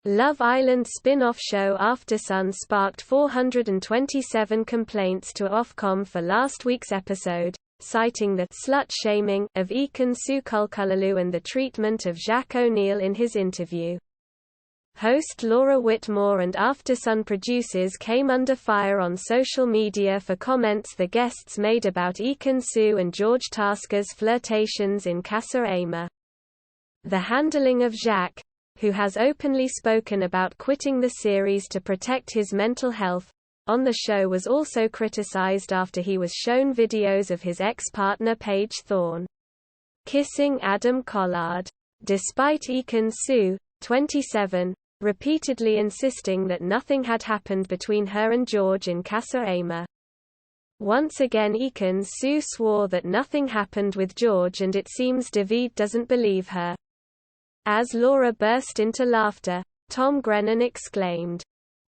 Love Island spin-off show Aftersun sparked 427 complaints to Ofcom for last week's episode, citing the slut-shaming of Ekin-Su Kulkululu and the treatment of Jacques O'Neill in his interview. Host Laura Whitmore and Aftersun producers came under fire on social media for comments the guests made about Ekin-Su and George Tasker's flirtations in Casa Ama. The handling of Jacques, who has openly spoken about quitting the series to protect his mental health, on the show was also criticized after he was shown videos of his ex-partner Paige Thorne kissing Adam Collard. Despite Ekin-Su, 27, repeatedly insisting that nothing had happened between her and George in Casa Ama. Once again Ekin-Su swore that nothing happened with George, and it seems David doesn't believe her. As Laura burst into laughter, Tom Grennan exclaimed,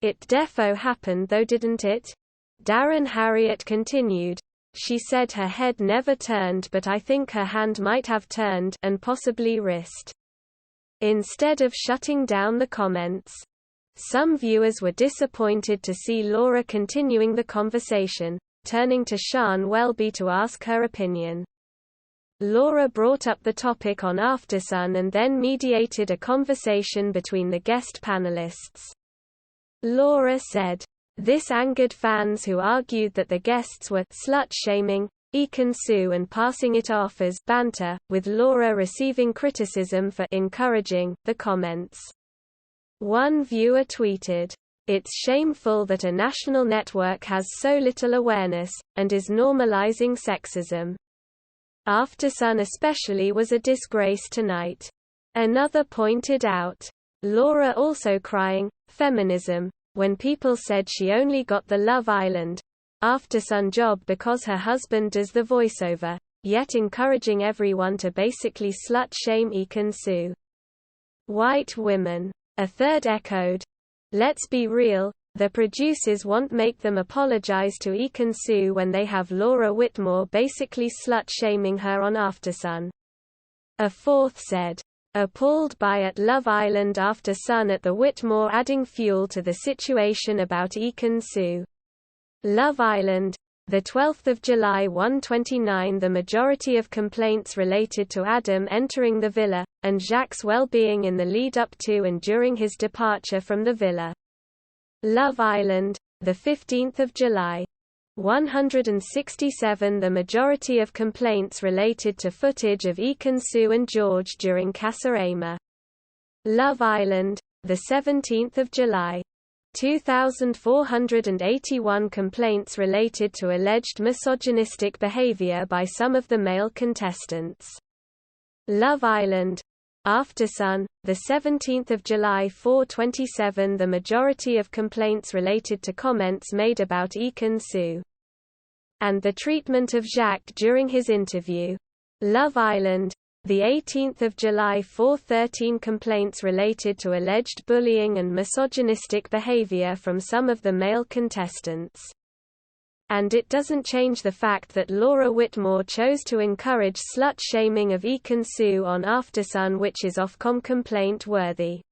"It defo happened though, didn't it?" Darren Harriott continued, "She said her head never turned, but I think her hand might have turned, and possibly wrist." Instead of shutting down the comments. Some viewers were disappointed to see Laura continuing the conversation, turning to Sian Welby to ask her opinion. Laura brought up the topic on Aftersun and then mediated a conversation between the guest panelists. Laura said, "This angered fans who argued that the guests were slut-shaming Ekin-Su and passing it off as banter, with Laura receiving criticism for encouraging the comments." One viewer tweeted, "It's shameful that a national network has so little awareness, and is normalizing sexism. Aftersun especially was a disgrace tonight." Another pointed out, Laura also crying, "Feminism, when people said she only got the Love Island Aftersun job because her husband does the voiceover, yet encouraging everyone to basically slut-shame Ekin-Su." White women. A third echoed, "Let's be real, the producers won't make them apologize to Ekin-Su when they have Laura Whitmore basically slut-shaming her on Aftersun." A fourth said, "Appalled by at Love Island Aftersun at the Whitmore adding fuel to the situation about Ekin-Su." Love Island, 12 July 129. The majority of complaints related to Adam entering the villa, and Jacques' well-being in the lead-up to and during his departure from the villa. Love Island, 15 July 167. The majority of complaints related to footage of Ekin-Su and George during Casa Ama. Love Island, 17 July 2,481. Complaints related to alleged misogynistic behavior by some of the male contestants. Love Island Aftersun, 17 July 427. The majority of complaints related to comments made about Ekin-Su and the treatment of Jacques during his interview. Love Island, 18 July 413. Complaints related to alleged bullying and misogynistic behavior from some of the male contestants. And it doesn't change the fact that Laura Whitmore chose to encourage slut-shaming of Ekin-Su on Aftersun, which is Ofcom complaint-worthy.